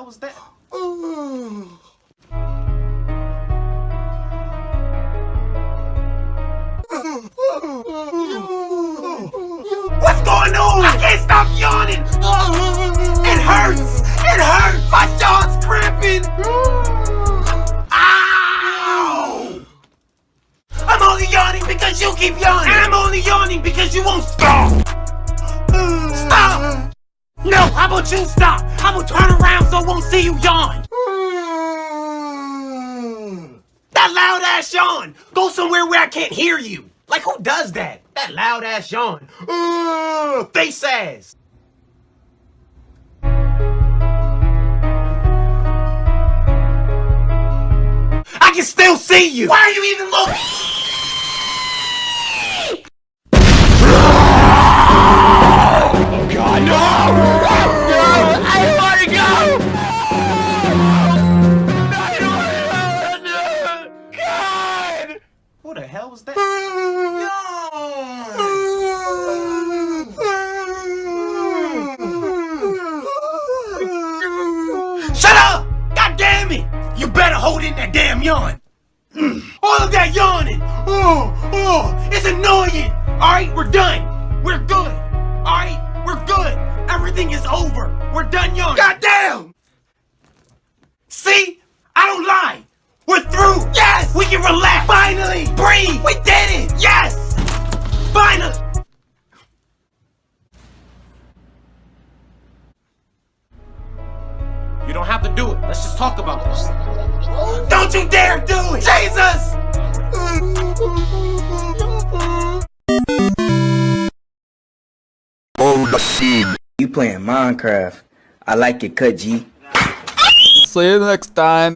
was that? What's going on? I can't stop yawning. It hurts. It hurts. My jaw's cramping. Ow! I'm only yawning because you keep yawning. And I'm only yawning because you won't stop. Stop! No, how about you stop? I will turn around so I won't see you yawn. That loud ass yawn. Go somewhere where I can't hear you. Like who does that? That loud ass yawn. Face ass. I can still see you. Why are you even looking? Oh God, no! No! I don't want to go! I don't want to go! God! What the hell was that? Shut up! God damn it! You better hold in that damn yawn. All of that yawning. It's annoying. All right, we're done. We're good. All right, we're good. Everything is over. We're done yawning. God damn! See? I don't lie. We're through. Yes! We can relax. Finally! Breathe! We did it! Yes! Finally! You don't have to do it. Let's just talk about this. Don't you dare do it! Jesus! Oh, the scene. You playing Minecraft. I like it, cut G. See you next time.